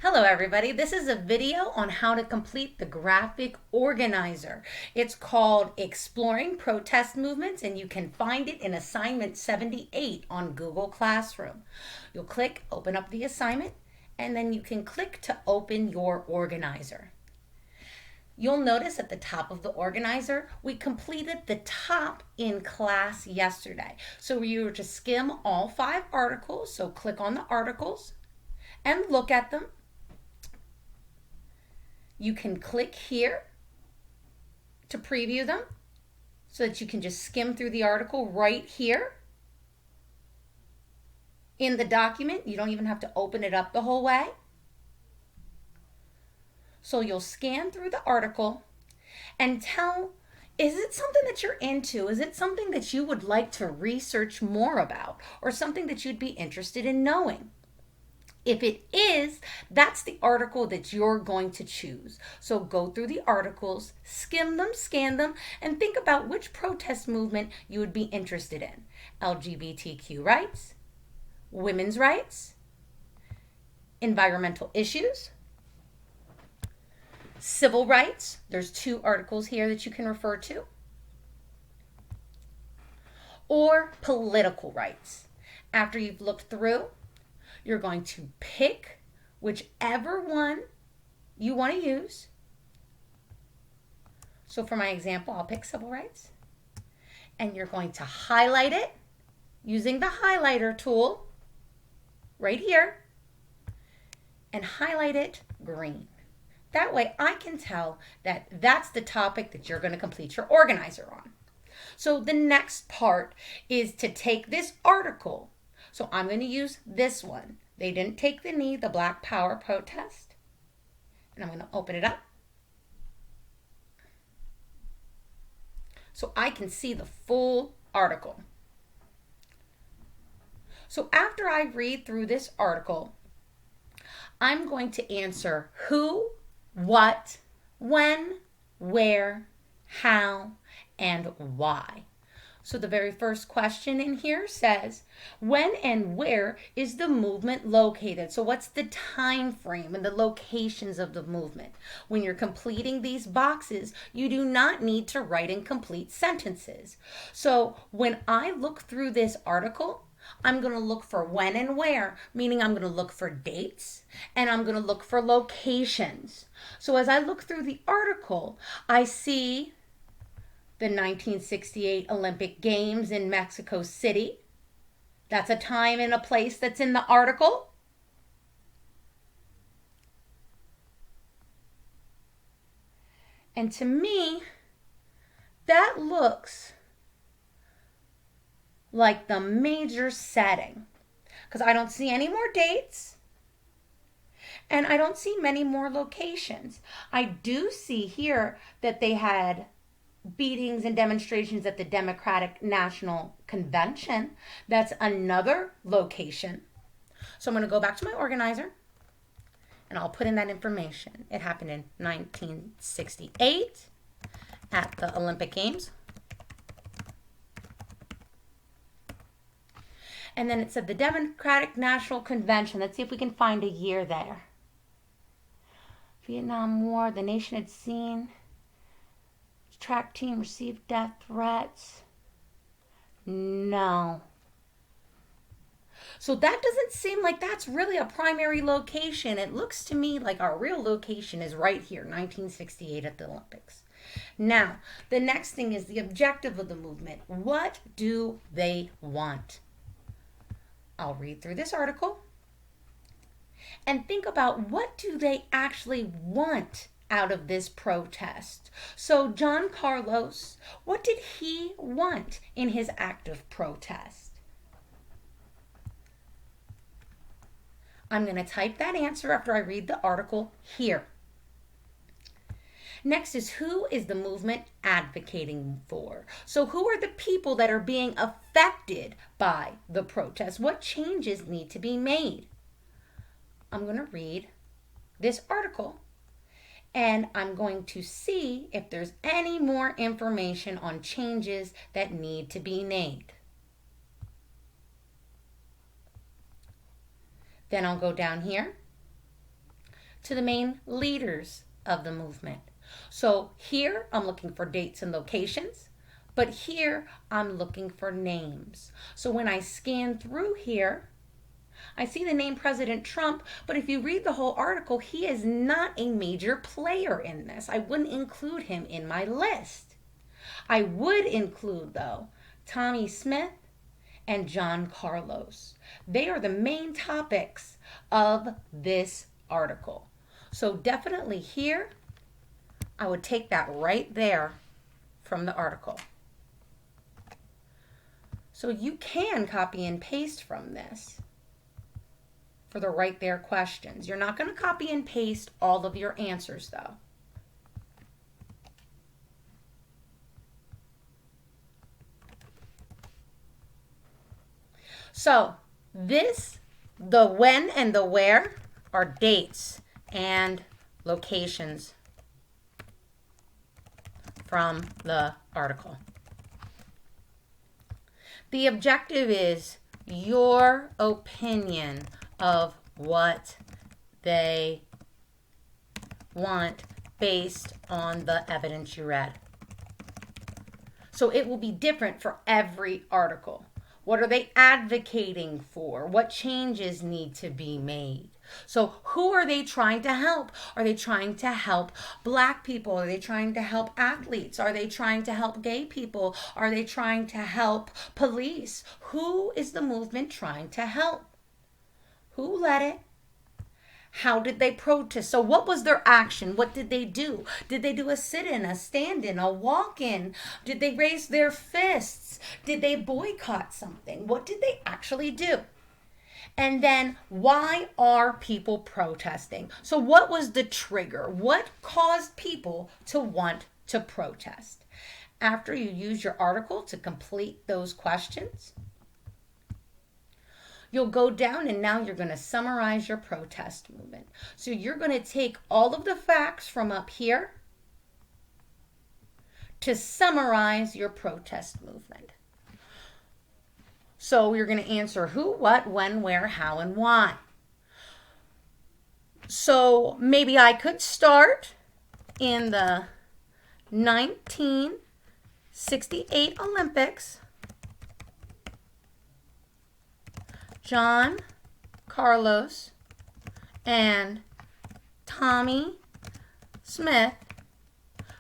Hello everybody, this is a video on how to complete the graphic organizer. It's called Exploring Protest Movements and you can find it in assignment 78 on Google Classroom. You'll click open up the assignment and then you can click to open your organizer. You'll notice at the top of the organizer, we completed the top in class yesterday. So we were to skim all 5 articles, so click on the articles and look at them. You can click here to preview them so that you can just skim through the article right here in the document. You don't even have to open it up the whole way. So you'll scan through the article and tell, is it something that you're into? Is it something that you would like to research more about or something that you'd be interested in knowing? If it is, that's the article that you're going to choose. So go through the articles, skim them, scan them, and think about which protest movement you would be interested in. LGBTQ rights, women's rights, environmental issues, civil rights. There's 2 articles here that you can refer to. Or political rights. After you've looked through, you're going to pick whichever one you want to use. So for my example, I'll pick civil rights. And you're going to highlight it using the highlighter tool right here and highlight it green. That way I can tell that that's the topic that you're going to complete your organizer on. So the next part is to take this article. So I'm going to use this one. They didn't take the knee, the Black Power protest. And I'm going to open it up. So I can see the full article. So after I read through this article, I'm going to answer who, what, when, where, how, and why. So the very first question in here says, when and where is the movement located? So what's the time frame and the locations of the movement? When you're completing these boxes, you do not need to write in complete sentences. So when I look through this article, I'm going to look for when and where, meaning I'm going to look for dates and I'm going to look for locations. So as I look through the article, I see the 1968 Olympic Games in Mexico City. That's a time and a place that's in the article. And to me, that looks like the major setting because I don't see any more dates and I don't see many more locations. I do see here that they had beatings and demonstrations at the Democratic National Convention. That's another location. So I'm going to go back to my organizer and I'll put in that information. It happened in 1968 at the Olympic Games. And then it said the Democratic National Convention. Let's see if we can find a year there. Vietnam War, the nation had seen track team received death threats. No. So that doesn't seem like that's really a primary location. It looks to me like our real location is right here, 1968 at the Olympics. Now, the next thing is the objective of the movement. What do they want? I'll read through this article and think about what do they actually want out of this protest. So John Carlos, what did he want in his act of protest? I'm going to type that answer after I read the article here. Next is who is the movement advocating for? So who are the people that are being affected by the protest? What changes need to be made? I'm going to read this article and I'm going to see if there's any more information on changes that need to be made. Then I'll go down here to the main leaders of the movement. So here I'm looking for dates and locations, but here I'm looking for names. So when I scan through here, I see the name President Trump, but if you read the whole article, he is not a major player in this. I wouldn't include him in my list. I would include, though, Tommy Smith and John Carlos. They are the main topics of this article. So definitely here, I would take that right there from the article. So you can copy and paste from this for the right there questions. You're not going to copy and paste all of your answers though. So this, the when and the where are dates and locations from the article. The objective is your opinion of what they want based on the evidence you read. So it will be different for every article. What are they advocating for? What changes need to be made? So who are they trying to help? Are they trying to help Black people? Are they trying to help athletes? Are they trying to help gay people? Are they trying to help police? Who is the movement trying to help? Who led it? How did they protest? So what was their action? What did they do? Did they do a sit-in, a stand-in, a walk-in? Did they raise their fists? Did they boycott something? What did they actually do? And then why are people protesting? So what was the trigger? What caused people to want to protest? After you use your article to complete those questions, you'll go down and now you're going to summarize your protest movement. So you're going to take all of the facts from up here to summarize your protest movement. So you're going to answer who, what, when, where, how, and why. So maybe I could start in the 1968 Olympics. John Carlos and Tommy Smith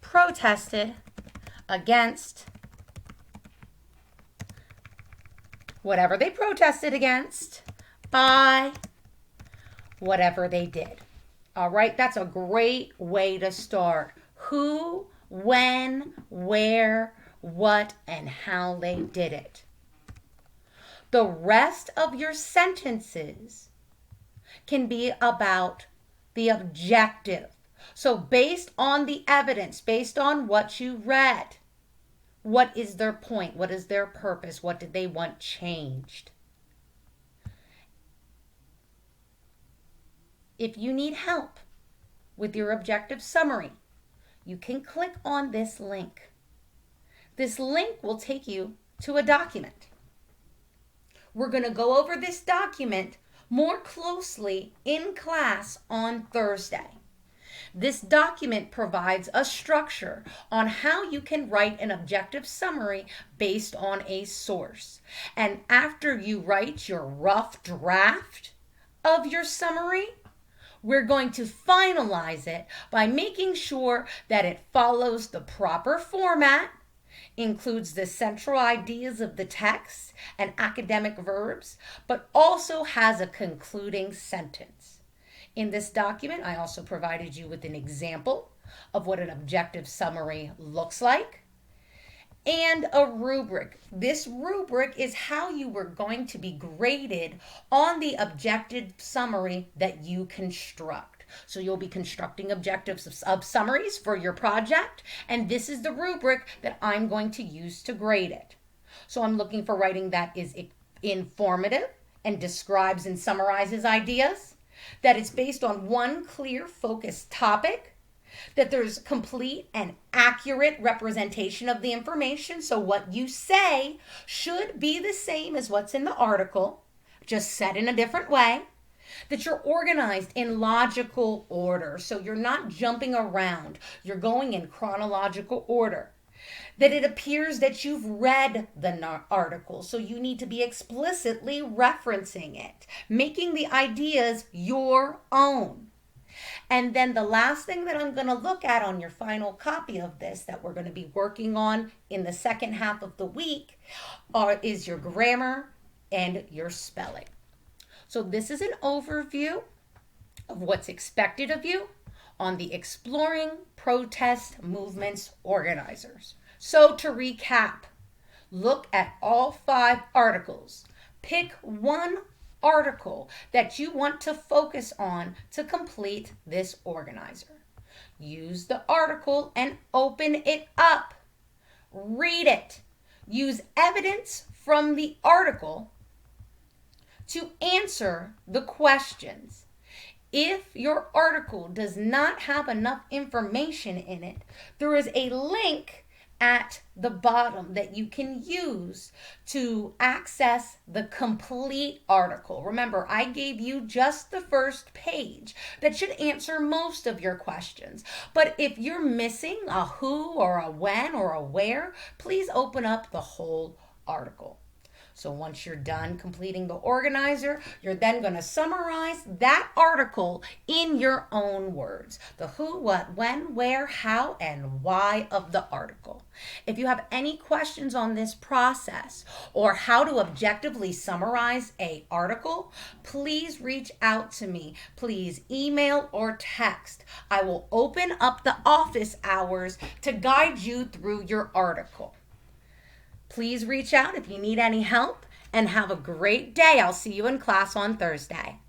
protested against whatever they protested against by whatever they did. All right, that's a great way to start. Who, when, where, what, and how they did it. The rest of your sentences can be about the objective. So based on the evidence, based on what you read, what is their point? What is their purpose? What did they want changed? If you need help with your objective summary, you can click on this link. This link will take you to a document. We're going to go over this document more closely in class on Thursday. This document provides a structure on how you can write an objective summary based on a source. And after you write your rough draft of your summary, we're going to finalize it by making sure that it follows the proper format, includes the central ideas of the text and academic verbs, but also has a concluding sentence. In this document, I also provided you with an example of what an objective summary looks like and a rubric. This rubric is how you were going to be graded on the objective summary that you construct. So you'll be constructing objectives of summaries for your project, and this is the rubric that I'm going to use to grade it. So I'm looking for writing that is informative and describes and summarizes ideas, that it's based on one clear focused topic, that there's complete and accurate representation of the information. So what you say should be the same as what's in the article, just said in a different way. that you're organized in logical order. So you're not jumping around, you're going in chronological order. That it appears that you've read the article, so you need to be explicitly referencing it, making the ideas your own. And then the last thing that I'm going to look at on your final copy of this that we're going to be working on in the second half of the week is your grammar and your spelling. So this is an overview of what's expected of you on the Exploring Protest Movements Organizers. So to recap, look at all 5 articles. Pick one article that you want to focus on to complete this organizer. Use the article and open it up. Read it. Use evidence from the article to answer the questions. If your article does not have enough information in it, there is a link at the bottom that you can use to access the complete article. Remember, I gave you just the first page that should answer most of your questions. But if you're missing a who or a when or a where, please open up the whole article. So once you're done completing the organizer, you're then going to summarize that article in your own words. The who, what, when, where, how, and why of the article. If you have any questions on this process or how to objectively summarize an article, please reach out to me. Please email or text. I will open up the office hours to guide you through your article. Please reach out if you need any help, and have a great day. I'll see you in class on Thursday.